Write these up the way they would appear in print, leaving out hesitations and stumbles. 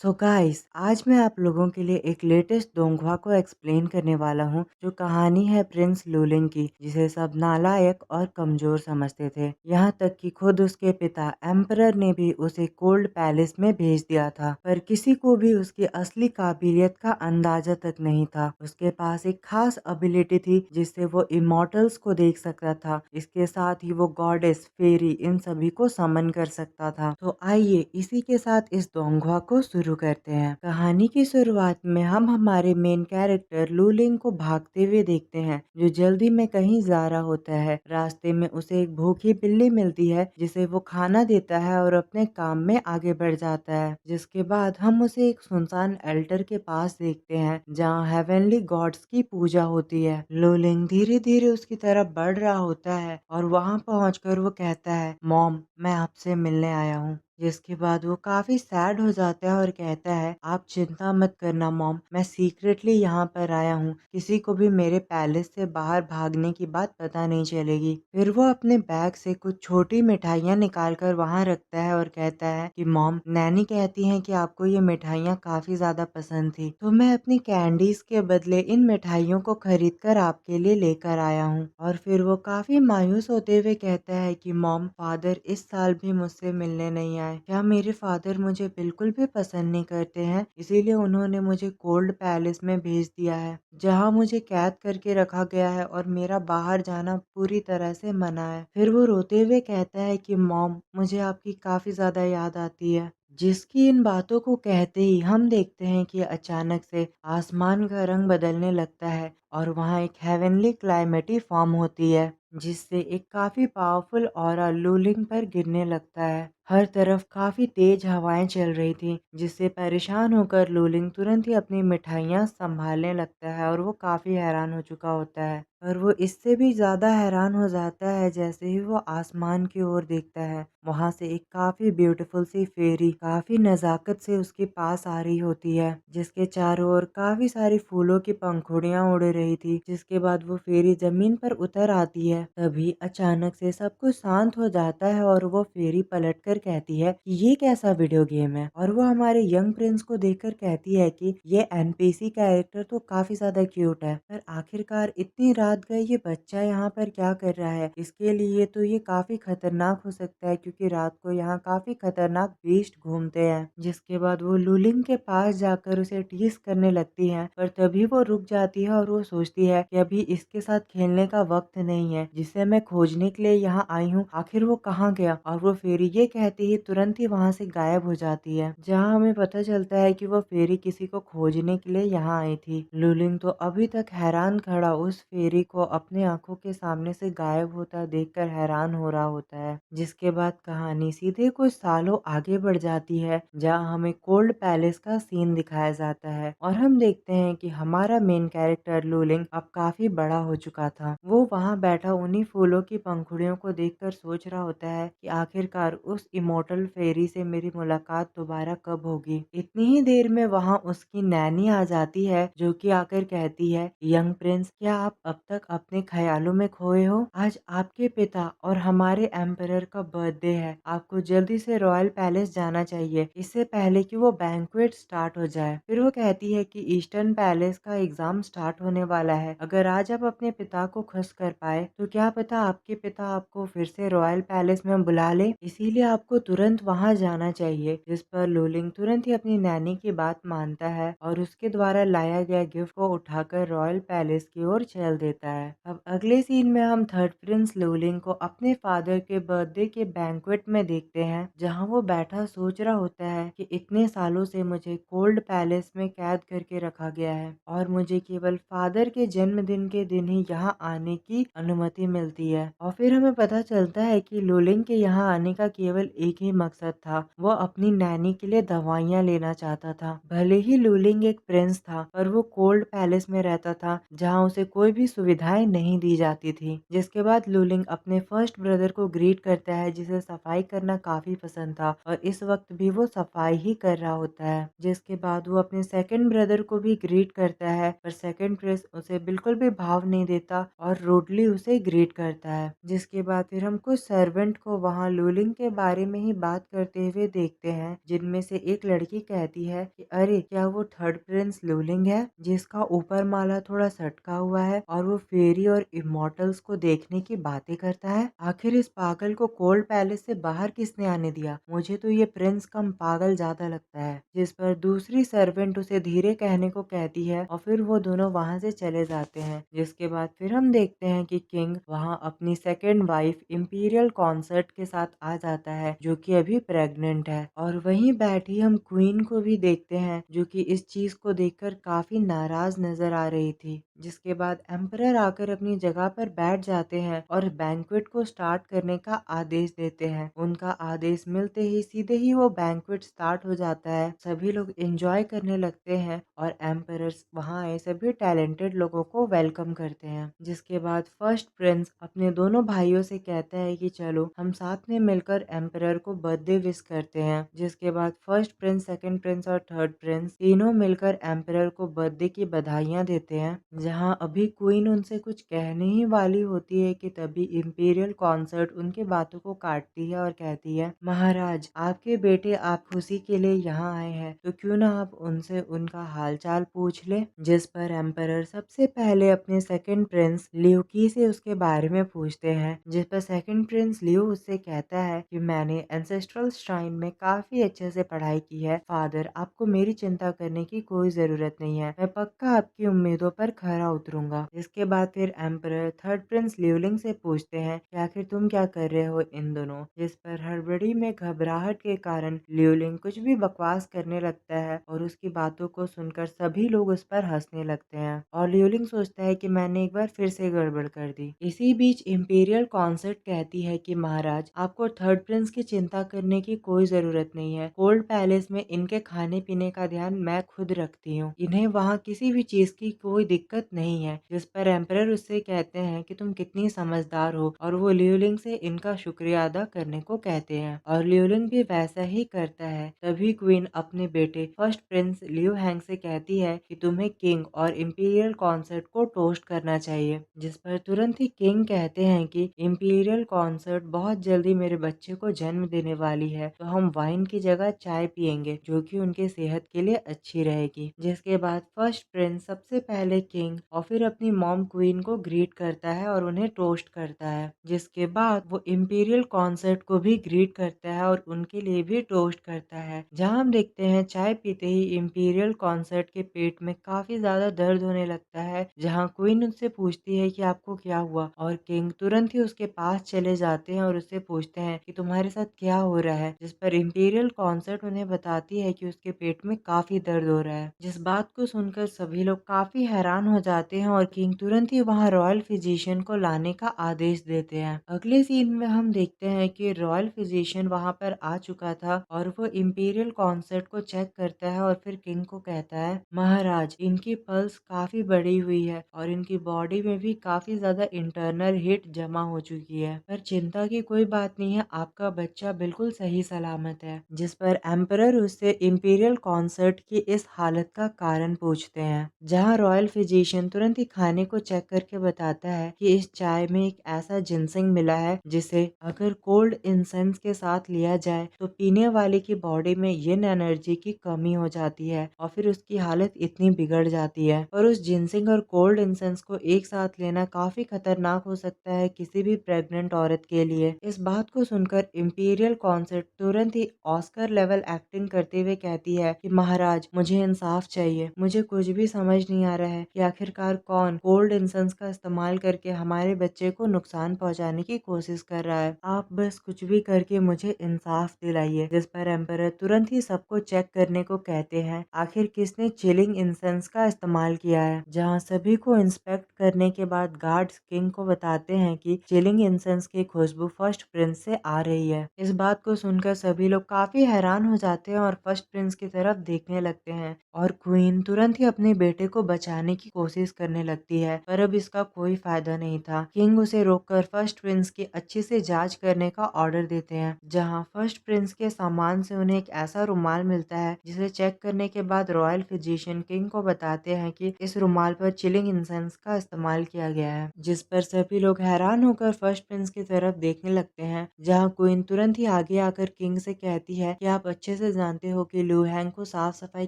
So guys, आज मैं आप लोगों के लिए एक लेटेस्ट दोंघवा को एक्सप्लेन करने वाला हूँ जो कहानी है प्रिंस लूलिंग की, जिसे सब नालायक और कमजोर समझते थे। यहाँ तक कि खुद उसके पिता एम्परर ने भी उसे कोल्ड पैलेस में भेज दिया था, पर किसी को भी उसकी असली काबिलियत का अंदाजा तक नहीं था। उसके पास एक खास एबिलिटी थी जिससे वो इमोर्टल्स को देख सकता था। इसके साथ ही वो गॉडेस, फेरी इन सभी को समन कर सकता था। तो आइए इसी के साथ इस दोंघवा को शुरू करते हैं। कहानी की शुरुआत में हम हमारे मेन कैरेक्टर लूलिंग को भागते हुए देखते हैं, जो जल्दी में कहीं जा रहा होता है। रास्ते में उसे एक भूखी बिल्ली मिलती है जिसे वो खाना देता है और अपने काम में आगे बढ़ जाता है। जिसके बाद हम उसे एक सुनसान एल्टर के पास देखते हैं जहाँ हेवनली गॉड्स की पूजा होती है। लूलिंग धीरे धीरे उसकी तरफ बढ़ रहा होता है और वहाँ पहुंचकर वो कहता है, मॉम, मैं आपसे मिलने आया हूँ। जिसके बाद वो काफी सैड हो जाता है और कहता है, आप चिंता मत करना मॉम, मैं सीक्रेटली यहाँ पर आया हूँ। किसी को भी मेरे पैलेस से बाहर भागने की बात पता नहीं चलेगी। फिर वो अपने बैग से कुछ छोटी मिठाइयाँ निकाल कर वहाँ रखता है और कहता है कि मॉम, नैनी कहती है कि आपको ये मिठाइयाँ काफी ज्यादा पसंद थी, तो मैं अपनी कैंडीज के बदले इन मिठाइयों को खरीद कर आपके लिए लेकर आया हूँ। और फिर वो काफी मायूस होते हुए कहता है कि मॉम, फादर इस साल भी मुझसे मिलने नहीं आए। क्या मेरे फादर मुझे बिल्कुल भी पसंद नहीं करते हैं, इसीलिए उन्होंने मुझे कोल्ड पैलेस में भेज दिया है, जहां मुझे कैद करके रखा गया है और मेरा बाहर जाना पूरी तरह से मना है। फिर वो रोते हुए कहता है कि मॉम, मुझे आपकी काफी ज्यादा याद आती है। जिसकी इन बातों को कहते ही हम देखते हैं कि अचानक से आसमान का रंग बदलने लगता है और वहाँ एक हेवनली क्लाइमेटी फॉर्म होती है, जिससे एक काफी पावरफुल ऑरा लूलिंग पर गिरने लगता है। हर तरफ काफी तेज हवाएं चल रही थी, जिससे परेशान होकर लूलिंग तुरंत ही अपनी मिठाइयाँ संभालने लगता है और वो काफी हैरान हो चुका होता है। और वो इससे भी ज्यादा हैरान हो जाता है जैसे ही वो आसमान की ओर देखता है। वहां से एक काफी ब्यूटीफुल सी फेरी काफी नजाकत से उसके पास आ रही होती है, जिसके चारों ओर काफी सारी फूलों की पंखुड़ियां उड़ रही थी। जिसके बाद वो फेरी जमीन पर उतर आती है। तभी अचानक से सब कुछ शांत हो जाता है और वो फेरी पलटकर कहती है कि ये कैसा वीडियो गेम है। और वो हमारे यंग प्रिंस को देखकर कहती है कि ये एनपीसी कैरेक्टर तो काफी ज्यादा क्यूट है, पर आखिरकार इतनी रात गए ये बच्चा यहाँ पर क्या कर रहा है। इसके लिए तो ये काफी खतरनाक हो सकता है, क्योंकि रात को यहाँ काफी खतरनाक बीस्ट घूमते हैं। जिसके बाद वो लूलिंग के पास जाकर उसे टीस करने लगती है, पर तभी वो रुक जाती है और वो सोचती है कि अभी इसके साथ खेलने का वक्त नहीं है, जिसे मैं खोजने के लिए यहाँ आई हूँ। आखिर वो कहाँ गया। और वो फेरी ये कहते ही तुरंत ही वहाँ से गायब हो जाती है, जहाँ हमें पता चलता है कि वो फेरी किसी को खोजने के लिए यहाँ आई थी। लूलिंग तो अभी तक हैरान खड़ा उस फेरी को अपने आंखों के सामने से गायब होता देखकर हैरान हो रहा होता है। जिसके बाद कहानी सीधे कुछ सालों आगे बढ़ जाती है, जहाँ हमें कोल्ड पैलेस का सीन दिखाया जाता है और हम देखते हैं कि हमारा मेन कैरेक्टर लूलिंग अब काफी बड़ा हो चुका था। वो वहाँ बैठा उन्हीं फूलों की पंखुड़ियों को देखकर सोच रहा होता है कि आखिरकार उस इमोर्टल फेरी से मेरी मुलाकात दोबारा कब होगी। इतनी ही देर में वहाँ उसकी नैनी आ जाती है, जो कि आकर कहती है, यंग प्रिंस, क्या आप अब तक अपने ख्यालों में खोए हो। आज आपके पिता और हमारे एम्परर का बर्थडे है। आपको जल्दी से रॉयल पैलेस जाना चाहिए, इससे पहले कि वो बैंक्वेट स्टार्ट हो जाए। फिर वो कहती है कि ईस्टर्न पैलेस का एग्जाम स्टार्ट होने वाला है। अगर आज आप अपने पिता को खुश कर पाए तो क्या पता आपके पिता आपको फिर से रॉयल पैलेस में बुला ले, इसीलिए आपको तुरंत वहाँ जाना चाहिए। जिस पर लूलिंग तुरंत ही अपनी नैनी की बात मानता है और उसके द्वारा लाया गया गिफ्ट को उठाकर रॉयल पैलेस की ओर चल देता है। अब अगले सीन में हम थर्ड प्रिंस लूलिंग को अपने फादर के बर्थडे के बैंक्वेट में देखते हैं, जहाँ वो बैठा सोच रहा होता है कि इतने सालों से मुझे कोल्ड पैलेस में कैद करके रखा गया है और मुझे केवल फादर के जन्मदिन के दिन ही यहाँ आने की अनुमति मिलती है। और फिर हमें पता चलता है कि लूलिंग के यहाँ आने का केवल एक ही मकसद था, वो अपनी नैनी के लिए दवाइयाँ लेना चाहता था। भले ही लूलिंग एक प्रिंस था, पर वो कोल्ड पैलेस में रहता था, जहाँ उसे कोई भी सुविधाएं नहीं दी जाती थी। जिसके बाद लूलिंग अपने फर्स्ट ब्रदर को ग्रीट करता है, जिसे सफाई करना काफी पसंद था और इस वक्त भी वो सफाई ही कर रहा होता है। जिसके बाद वो अपने सेकंड ब्रदर को भी ग्रीट करता है, पर सेकंड प्रिंस उसे बिल्कुल भी भाव नहीं देता और रूडली उसे ग्रीट करता है। जिसके बाद फिर हम कुछ सर्वेंट को वहाँ लूलिंग के बारे में ही बात करते हुए देखते हैं, जिनमें से एक लड़की कहती है कि अरे क्या वो थर्ड प्रिंस लूलिंग है जिसका ऊपर माला थोड़ा सटका हुआ है और वो फेरी और इमोर्टल्स को देखने की बातें करता है। आखिर इस पागल को कोल्ड पैलेस से बाहर किसने आने दिया? मुझे तो ये प्रिंस कम पागल ज्यादा लगता है। जिस पर दूसरी सर्वेंट उसे धीरे कहने को कहती है और फिर वो दोनों वहाँ से चले जाते हैं। जिसके बाद फिर हम देखते हैं कि किंग वहाँ अपनी सेकेंड वाइफ इंपीरियल कॉन्सर्ट के साथ आ जाता है, जो कि अभी प्रेग्नेंट है। और वहीं बैठी हम क्वीन को भी देखते हैं, जो कि इस चीज को देखकर काफी नाराज नजर आ रही थी। जिसके बाद एम्परर आकर अपनी जगह पर बैठ जाते हैं और बैंक्वेट को स्टार्ट करने का आदेश देते हैं। उनका आदेश मिलते ही सीधे ही वो बैंक्वेट स्टार्ट हो जाता है। सभी लोग एंजॉय करने लगते हैं और एम्परर वहाँ आए सभी टैलेंटेड लोगों को वेलकम करते हैं। जिसके बाद फर्स्ट प्रिंस अपने दोनों भाइयों से कहता है कि चलो हम साथ में मिलकर एम्परर को बर्थडे विश करते हैं। जिसके बाद फर्स्ट प्रिंस, सेकंड प्रिंस और थर्ड प्रिंस तीनों मिलकर एम्परर को बर्थडे की बधाइयां देते हैं। जहां अभी क्वीन उनसे कुछ कहने ही वाली होती है कि तभी इंपीरियल कॉन्सर्ट उनके बातों को काटती है और कहती है, महाराज आपके बेटे आप खुशी के लिए यहाँ आए हैं तो क्यों ना आप उनसे उनका हालचाल पूछ ले। जिस पर एम्परर सबसे पहले अपने सेकंड प्रिंस ल्यूकी से उसके बारे में पूछते हैं। जिस पर सेकंड प्रिंस लियो उससे कहता है कि मैंने एंसेस्ट्रल श्राइन में काफी अच्छे से पढ़ाई की है फादर, आपको मेरी चिंता करने की कोई जरूरत नहीं है, मैं पक्का आपकी उम्मीदों पर खरा उतरूंगा। इसके बाद फिर एम्परर थर्ड प्रिंस ल्यूलिंग से पूछते हैं कि आखिर तुम क्या कर रहे हो इन दोनों। जिस पर हड़बड़ी में घबराहट के कारण ल्यूलिंग कुछ भी बकवास करने लगता है और उसकी बातों को सुनकर सभी लोग उस पर हंसने लगते हैं और ल्यूलिंग सोचता है कि मैंने एक बार फिर से गड़बड़ कर दी। इसी बीच इंपीरियल कॉन्सर्ट कहती है कि महाराज आपको थर्ड प्रिंस की चिंता करने की कोई जरूरत नहीं है, कोल्ड पैलेस में इनके खाने पीने का ध्यान मैं खुद रखती हूँ, इन्हें वहाँ किसी भी चीज की कोई दिक्कत नहीं है। जिस पर एम्परर उससे कहते हैं कि तुम कितनी समझदार हो और वो ल्यूलिंग से इनका शुक्रिया अदा करने को कहते हैं और ल्यूलिंग भी वैसा ही करता है। तभी क्वीन अपने बेटे फर्स्ट प्रिंस लियो हैंग से कहती है कि तुम्हें किंग और इंपीरियल कॉन्सर्ट को टोस्ट करना चाहिए। जिस पर तुरंत ही किंग कहते हैं कि इंपीरियल कॉन्सर्ट बहुत जल्दी मेरे बच्चे को जन्म देने वाली है तो हम वाइन की जगह चाय पियेंगे जो कि उनके सेहत के लिए अच्छी रहेगी। जिसके बाद फर्स्ट प्रिंस सबसे पहले किंग और फिर अपनी मॉम क्वीन को ग्रीट करता है और उन्हें टोस्ट करता है। जिसके बाद वो इंपीरियल कॉन्सर्ट को भी ग्रीट करता है और उनके लिए भी टोस्ट करता है। जहाँ हम देखते हैं चाय पीते ही इंपीरियल कॉन्सर्ट के पेट में काफी ज्यादा दर्द होने लगता है। जहाँ क्वीन उससे पूछती है कि आपको क्या हुआ और किंग तुरंत ही उसके पास चले जाते हैं और उससे पूछते हैं कि तुम्हारे साथ क्या हो रहा है। जिस पर इंपीरियल कॉन्सर्ट उन्हें बताती है कि उसके पेट में काफी दर्द हो रहा है। जिस बात को सुनकर सभी लोग काफी हैरान हो जाते हैं और किंग तुरंत ही वहाँ रॉयल फिजिशियन को लाने का आदेश देते हैं। अगले सीन में हम देखते हैं कि रॉयल फिजिशियन वहाँ पर आ चुका था और वो इंपीरियल कॉन्सर्ट को चेक करता है और फिर किंग को कहता है, महाराज इनकी पल्स काफी बढ़ी हुई है और इनकी बॉडी में भी काफी ज्यादा इंटरनल हीट जमा हो चुकी है, पर चिंता की कोई बात नहीं है, आपका बच्चा बिल्कुल सही सलामत है। जिस पर एम्परर उससे इंपीरियल कॉन्सर्ट की इस हालत का कारण पूछते हैं। जहाँ रॉयल फिजिशियन तुरंत ही खाने को चेक करके बताता है कि इस चाय में एक ऐसा जिनसिंग मिला है जिसे अगर कोल्ड इंसेंस के साथ लिया जाए तो पीने वाले की बॉडी में यिन एनर्जी की कमी हो जाती है और फिर उसकी हालत इतनी बिगड़ जाती है। और उस जिनसिंग और कोल्ड इंसेंस को एक साथ लेना काफी खतरनाक हो सकता है किसी भी प्रेग्नेंट औरत के लिए। इस बात को सुनकर इंपीरियल कॉन्सर्ट तुरंत ही ऑस्कर लेवल एक्टिंग करते हुए कहती है कि महाराज मुझे इंसाफ चाहिए, मुझे कुछ भी समझ नहीं आ रहा है कि आखिरकार कौन कोल्ड इंसेंस का इस्तेमाल करके हमारे बच्चे को नुकसान पहुंचाने की कोशिश कर रहा है, आप बस कुछ भी करके मुझे इंसाफ दिलाइए। जिस पर एम्परर तुरंत ही सबको चेक करने को कहते हैं आखिर किसने चिलिंग इंसेंस का इस्तेमाल किया है। जहां सभी को इंस्पेक्ट करने के बाद गार्ड्स किंग को बताते हैं कि चिलिंग इंसेंस की खुशबू फर्स्ट प्रिंस से आ रही है। इस बात को सुनकर सभी लोग काफी हैरान हो जाते हैं और फर्स्ट प्रिंस की तरफ देखने लगते हैं और क्वीन तुरंत ही अपने बेटे को बचाने की कोशिश करने लगती है, पर अब इसका कोई फायदा नहीं था। किंग उसे रोककर फर्स्ट प्रिंस की अच्छे से जांच करने का ऑर्डर देते हैं। जहां फर्स्ट प्रिंस के सामान से उन्हें एक ऐसा रुमाल मिलता है जिसे चेक करने के बाद रॉयल फिजिशियन किंग को बताते हैं कि इस रुमाल पर चिलिंग इंसेंस का इस्तेमाल किया गया है। जिस पर सभी लोग हैरान होकर फर्स्ट प्रिंस की तरफ देखने लगते हैं। जहां क्वीन तुरंत ही आगे आकर किंग से कहती है कि आप अच्छे से जानते हो कि लू हैंग को साफ सफाई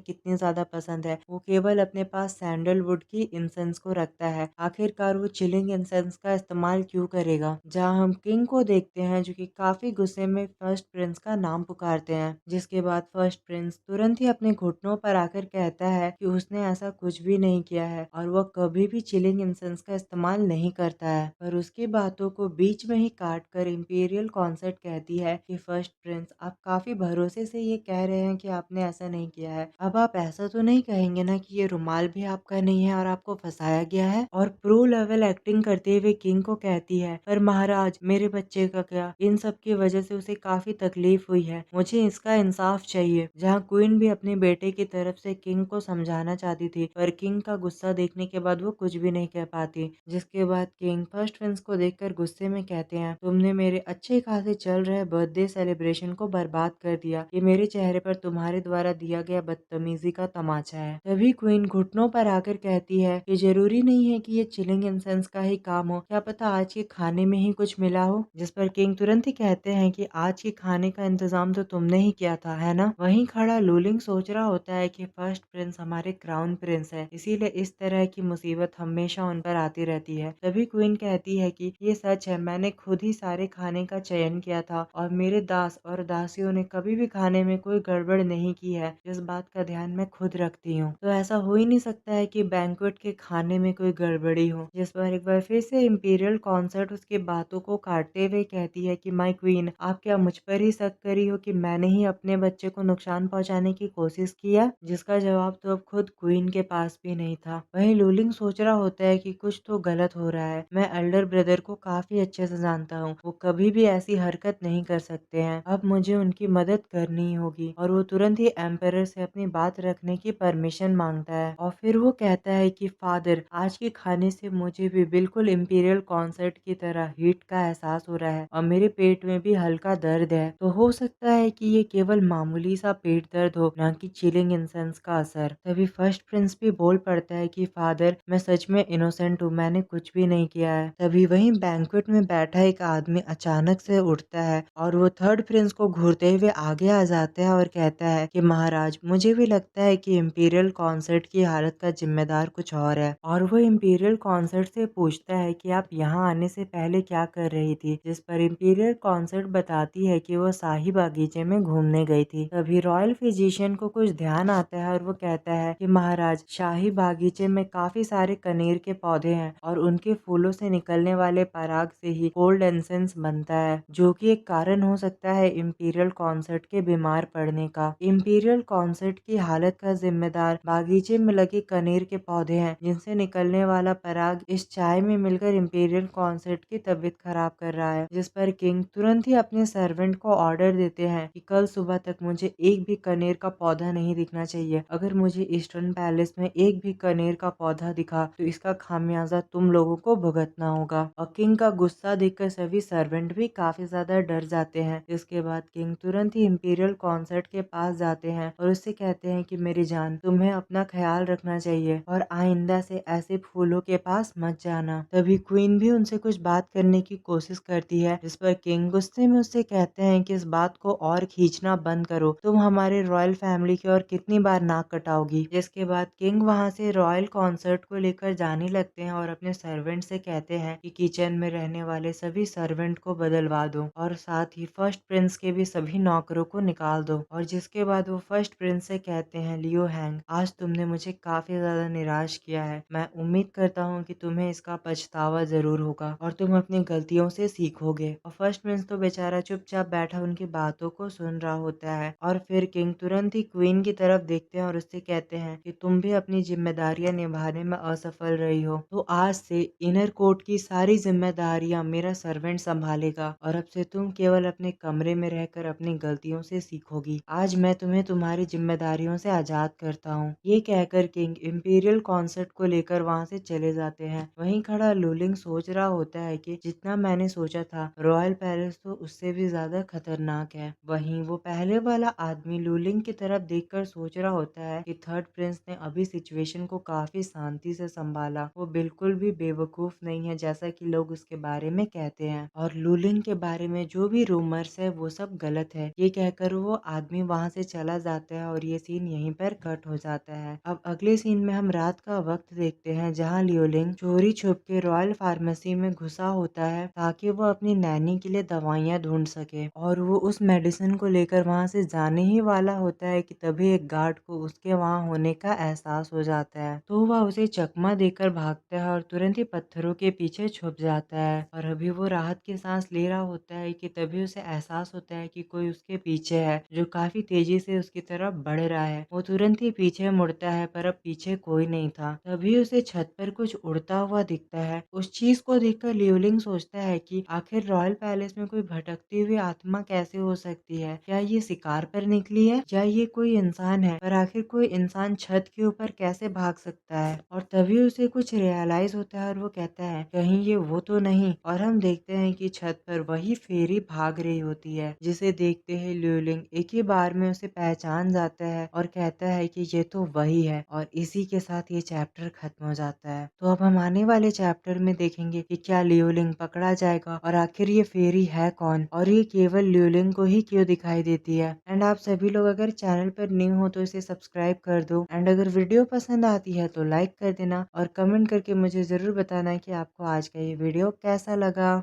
कितनी ज्यादा पसंद है। वो केवल अपने पास सैंडलवुड की इंसेंस को रखता है। आखिरकार वो चिलिंग इंसेंस का इस्तेमाल क्यों करेगा। जहाँ हम किंग को देखते हैं जो कि काफी गुस्से में फर्स्ट प्रिंस का नाम पुकारते हैं, जिसके बाद फर्स्ट प्रिंस तुरंत ही अपने घुटनों पर आकर कहता है कि उसने ऐसा कुछ भी नहीं किया है और वह कभी भी चिलिंग इंसेंस का इस्तेमाल नहीं करता है। पर उसकी बातों को बीच में ही काट कर इम्पीरियल कॉन्सेर्ट कहती है कि फर्स्ट प्रिंस, आप काफी भरोसे से ये कह रहे हैं कि आपने ऐसा नहीं किया है। अब आप ऐसा तो नहीं कहेंगे ना कि ये रुमाल भी आपका नहीं है और आपको फंसाया गया है। और प्रो लेवल एक्टिंग करते हुए किंग को कहती है, पर महाराज मेरे बच्चे का क्या, इन सब की वजह से उसे काफी तकलीफ हुई है, मुझे इसका इंसाफ चाहिए। जहाँ क्वीन भी अपने बेटे की तरफ से किंग को समझाना चाहती थी, पर किंग का गुस्सा देखने के बाद वो कुछ भी नहीं कह पाती। जिसके बाद किंग फर्स्ट प्रिंस को देखकर गुस्से में कहते हैं, तुमने मेरे अच्छे खासे चल रहे बर्थडे सेलिब्रेशन को बर्बाद कर दिया। ये मेरे चेहरे पर तुम्हारे द्वारा दिया गया बदतमीजी का तमाचा है। तभी क्वीन घुटनों पर आकर कहती है कि जरूरी नहीं है कि ये चिलिंग इंसेंस का ही काम हो, क्या पता आज के खाने में ही कुछ मिला हो। जिस पर किंग तुरंत ही कहते हैं कि आज के खाने का इंतजाम तो तुमने ही किया था, है ना। वहीं खड़ा लूलिंग सोच रहा होता है कि फर्स्ट प्रिंस हमारे क्राउन प्रिंस है, इसीलिए इस तरह की मुसीबत हमेशा उन पर आती रहती है। तभी क्वीन कहती है कि ये सच है, मैंने खुद ही सारे खाने का चयन किया था और मेरे दास और दासियों ने कभी भी खाने में कोई गड़बड़ नहीं की है, इस बात का ध्यान मैं खुद रखती हूँ। तो ऐसा हो ही नहीं सकता है कि बैंक्वेट के खाने में कोई गड़बड़ी हो। जिस पर एक बार फिर से इम्पीरियल कॉन्सर्ट उसकी बातों को काटते हुए कहती है कि माय क्वीन, आप क्या मुझ पर ही शक करी हो कि मैंने ही अपने बच्चे को नुकसान पहुंचाने की कोशिश किया। जिसका जवाब तो अब खुद क्वीन के पास भी नहीं था। वहीं लूलिंग सोच रहा होता है कि कुछ तो गलत हो रहा है। मैं एल्डर ब्रदर को काफी अच्छे से जानता हूँ, वो कभी भी ऐसी हरकत नहीं कर सकते हैं। अब मुझे उनकी मदद करनी होगी। और वो तुरंत ही एम्परर से अपनी बात रखने की परमिशन मांगता है और फिर वो कहता है कि फादर, आज के खाने से मुझे भी बिल्कुल इम्पीरियल कॉन्सर्ट की तरह हीट का एहसास हो रहा है और मेरे पेट में भी हल्का दर्द है। तो हो सकता है कि ये केवल मामूली सा पेट दर्द हो, ना कि चिलिंग इंसेंस का असर। तभी फर्स्ट प्रिंस भी बोल पड़ता है कि फादर, मैं सच में इनोसेंट हूँ, मैंने कुछ भी नहीं किया है। तभी वहीं बैंक्वेट में बैठा एक आदमी अचानक से उठता है और वो थर्ड प्रिंस को घूरते हुए आगे आ जाता है और कहता है कि महाराज, मुझे भी लगता है कि इम्पीरियल कॉन्सर्ट की हालत का जिम्मेदार कुछ और है। और वो इम्पीरियल कॉन्सर्ट से पूछता है कि आप यहाँ आने से पहले क्या कर रही थी। जिस पर इम्पीरियल कॉन्सर्ट बताती है कि वो शाही बागीचे में घूमने गई थी। तभी रॉयल फिजिशियन को कुछ ध्यान आता है और वो कहता है कि महाराज, शाही बागीचे में काफी सारे कनेर के पौधे हैं और उनके फूलों से निकलने वाले पराग से ही कोल्ड इंसेंस बनता है, जो कि एक कारण हो सकता है इम्पीरियल कॉन्सर्ट के बीमार पड़ने का। इम्पीरियल कॉन्सर्ट की हालत का जिम्मेदार बागीचे में लगे कनेर के पौधे हैं, जिनसे निकलने वाला पराग इस चाय में मिलकर इम्पीरियल कॉन्सर्ट की तबीयत खराब कर रहा है। जिस पर किंग तुरंत ही अपने सर्वेंट को ऑर्डर देते हैं कि कल सुबह तक मुझे एक भी कनेर का पौधा नहीं दिखना चाहिए। अगर मुझे ईस्टर्न पैलेस में एक भी कनेर का पौधा दिखा तो इसका खामियाजा तुम लोगों को भुगतना होगा। और किंग का गुस्सा देखकर सभी सर्वेंट भी काफी ज्यादा डर जाते हैं। इसके बाद किंग तुरंत ही इम्पीरियल कॉन्सर्ट के पास जाते हैं और उससे कहते हैं कि मेरी जान, तुम्हें अपना ख्याल रखना चाहिए और आइंदा से ऐसे फूलों के पास मत जाना। तभी क्वीन भी उनसे कुछ बात करने की कोशिश करती है, जिस पर किंग गुस्से में उससे कहते हैं कि इस बात को और खींचना बंद करो, तुम हमारे रॉयल फैमिली की और कितनी बार नाक कटाओगी। जिसके बाद किंग वहां से रॉयल कॉन्सर्ट को लेकर जाने लगते हैं और अपने सर्वेंट से कहते हैं कि किचन में रहने वाले सभी सर्वेंट को बदलवा दो और साथ ही फर्स्ट प्रिंस के भी सभी नौकरों को निकाल दो। और जिसके बाद वो फर्स्ट प्रिंस से कहते हैं, लियो हैंग, आज तुमने मुझे काफी ज्यादा निराश किया है। मैं उम्मीद करता हूँ कि तुम्हें इसका पछतावा जरूर होगा और तुम अपनी गलतियों से सीखोगे। और फर्स्ट प्रिंस तो बेचारा चुपचाप बैठा उनकी बातों को सुन रहा होता है। और फिर किंग तुरंत ही क्वीन की तरफ देखते हैं और उससे कहते हैं कि तुम भी अपनी जिम्मेदारियां निभाने में असफल रही हो, तो आज से इनर कोर्ट की सारी जिम्मेदारियां मेरा सर्वेंट संभालेगा और अब से तुम केवल अपने कमरे में रहकर अपनी गलतियों से सीखोगी। आज मैं तुम्हें तुम्हारी जिम्मेदारियों से आजाद करता हूँ। ये कहकर किंग इम्पीरियल कॉन्सर्ट को लेकर वहाँ से चले जाते हैं। वहीं खड़ा लूलिंग सोच रहा होता है कि जितना मैंने सोचा था, रॉयल पैलेस तो उससे भी ज्यादा खतरनाक है। वहीं वो पहले वाला आदमी लूलिंग की तरफ देखकर सोच रहा होता है कि थर्ड प्रिंस ने अभी सिचुएशन को काफी शांति से संभाला, वो बिल्कुल भी बेवकूफ नहीं है जैसा कि लोग उसके बारे में कहते हैं। और लूलिंग के बारे में जो जो भी रूमर्स है वो सब गलत है। ये कहकर वो आदमी वहाँ से चला जाता है और ये सीन यहीं पर कट हो जाता है। अब अगले सीन में हम रात का वक्त देखते हैं जहाँ लियोलिंग चोरी छुप के रॉयल फार्मेसी में घुसा होता है ताकि वो अपनी नैनी के लिए दवाइयाँ ढूंढ सके, और वो उस मेडिसिन को लेकर वहाँ से जाने ही वाला होता है कि तभी एक गार्ड को उसके वहाँ होने का एहसास हो जाता है। तो वह उसे चकमा देकर भागता है और तुरंत ही पत्थरों के पीछे छुप जाता है। और अभी वो राहत की सांस ले रहा होता है कि तभी उसे एहसास होता है कि कोई उसके पीछे है जो काफी तेजी से उसकी तरफ बढ़ रहा है। वो तुरंत ही पीछे मुड़ता है पर अब पीछे कोई नहीं था। तभी उसे छत पर कुछ उड़ता हुआ दिखता है। उस चीज को देखकर लियोलिंग सोचता है कि आखिर रॉयल पैलेस में कोई भटकती हुई आत्मा कैसे हो सकती है? क्या ये शिकार पर निकली है या ये कोई इंसान है? पर आखिर कोई इंसान छत के ऊपर कैसे भाग सकता है? और तभी उसे कुछ रियलाइज होता है और वो कहता है कहीं ये वो तो नहीं। और हम देखते हैं कि छत पर वही फेरी भाग रही होती है जिसे देखते ही लियोलिंग एक ही बार में उसे पहचान जाता है और कहता है कि ये तो वही है। और इसी के साथ ये चैप्टर खत्म हो जाता है। तो अब हम आने वाले चैप्टर में देखेंगे कि क्या लियोलिंग पकड़ा जाएगा और आखिर ये फेरी है कौन और ये केवल लियोलिंग को ही क्यों दिखाई देती है। एंड आप सभी लोग अगर चैनल पर न्यू हो तो इसे सब्सक्राइब कर दो, एंड अगर वीडियो पसंद आती है तो लाइक कर देना और कमेंट करके मुझे जरूर बताना कि आपको आज का ये वीडियो कैसा लगा।